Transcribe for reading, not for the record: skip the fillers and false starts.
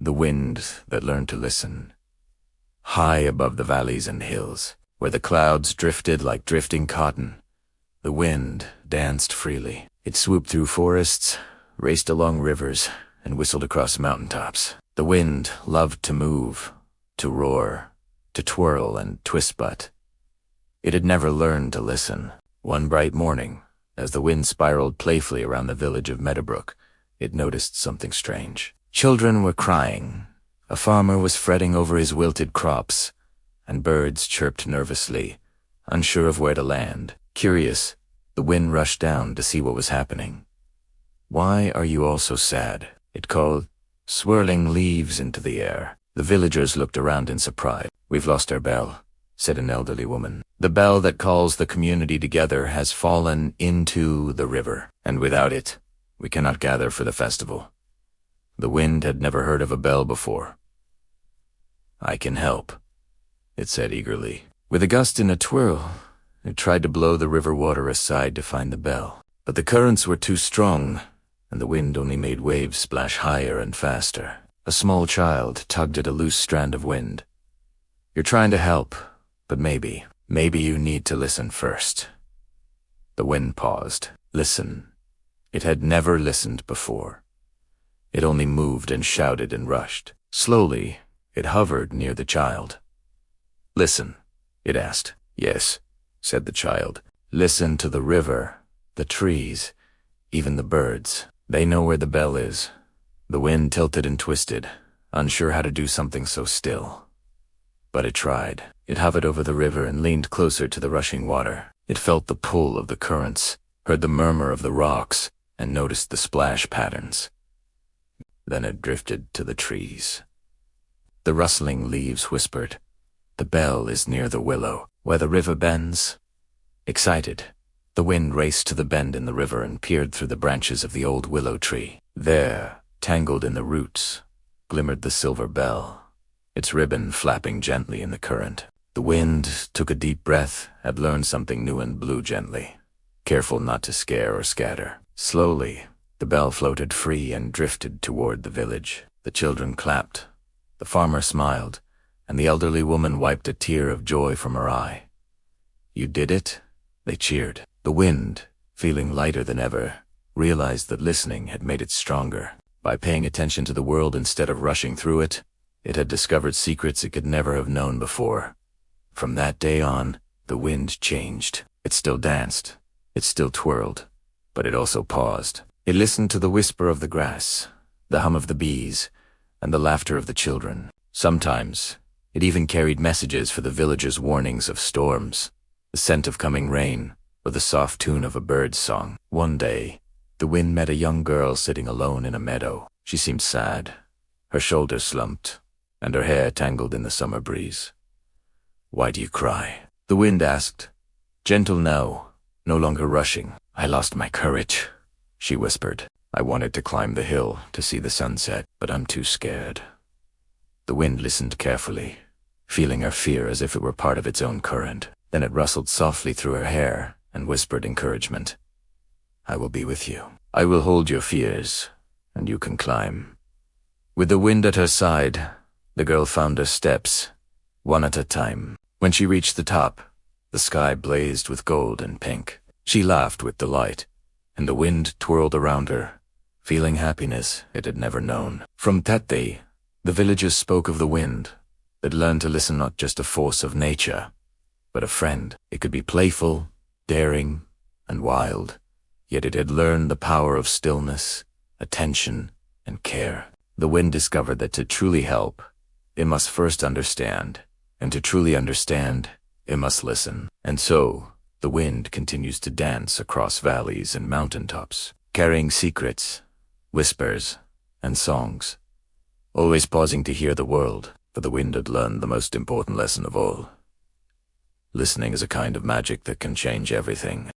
The wind that learned to listen. High above the valleys and hills, where the clouds drifted like drifting cotton, the wind danced freely. It swooped through forests, raced along rivers, and whistled across mountaintops. The wind loved to move, to roar, to twirl and twist, but it had never learned to listen. One bright morning, as the wind spiraled playfully around the village of Meadowbrook, it noticed something strange. Children were crying, a farmer was fretting over his wilted crops, and birds chirped nervously, unsure of where to land. Curious, the wind rushed down to see what was happening. "Why are you all so sad?" it called, swirling leaves into the air. The villagers looked around in surprise. "We've lost our bell," said an elderly woman. "The bell that calls the community together has fallen into the river, and without it, we cannot gather for the festival." The wind had never heard of a bell before. "I can help," it said eagerly. With a gust and a twirl, it tried to blow the river water aside to find the bell. But the currents were too strong, and the wind only made waves splash higher and faster. A small child tugged at a loose strand of wind. "You're trying to help, but maybe you need to listen first." The wind paused. Listen. It had never listened before. It only moved and shouted and rushed. Slowly, it hovered near the child. "Listen," it asked. "Yes," said the child. "Listen to the river, the trees, even the birds. They know where the bell is." The wind tilted and twisted, unsure how to do something so still. But it tried. It hovered over the river and leaned closer to the rushing water. It felt the pull of the currents, heard the murmur of the rocks, and noticed the splash patterns. Then it drifted to the trees. The rustling leaves whispered, "The bell is near the willow, where the river bends." Excited, the wind raced to the bend in the river and peered through the branches of the old willow tree. There, tangled in the roots, glimmered the silver bell, its ribbon flapping gently in the current. The wind took a deep breath, had learned something new, and blew gently, careful not to scare or scatter. Slowly, the bell floated free and drifted toward the village. The children clapped, the farmer smiled, and the elderly woman wiped a tear of joy from her eye. "You did it," they cheered. The wind, feeling lighter than ever, realized that listening had made it stronger. By paying attention to the world instead of rushing through it, it had discovered secrets it could never have known before. From that day on, the wind changed. It still danced, it still twirled, but it also paused. It listened to the whisper of the grass, the hum of the bees, and the laughter of the children. Sometimes, it even carried messages for the villagers' warnings of storms, the scent of coming rain, or the soft tune of a bird's song. One day, the wind met a young girl sitting alone in a meadow. She seemed sad, her shoulders slumped, and her hair tangled in the summer breeze. "Why do you cry?" the wind asked. Gentle now, no longer rushing. "I lost my courage," she whispered. "I wanted to climb the hill to see the sunset, but I'm too scared." The wind listened carefully, feeling her fear as if it were part of its own current. Then it rustled softly through her hair and whispered encouragement. "I will be with you. I will hold your fears, and you can climb." With the wind at her side, the girl found her steps, one at a time. When she reached the top, the sky blazed with gold and pink. She laughed with delight, and the wind twirled around her, feeling happiness it had never known. From that day, the villagers spoke of the wind, that learned to listen, not just a force of nature, but a friend. It could be playful, daring, and wild, yet it had learned the power of stillness, attention, and care. The wind discovered that to truly help, it must first understand, and to truly understand, it must listen. And so, the wind continues to dance across valleys and mountaintops, carrying secrets, whispers, and songs, always pausing to hear the world, for the wind had learned the most important lesson of all. Listening is a kind of magic that can change everything.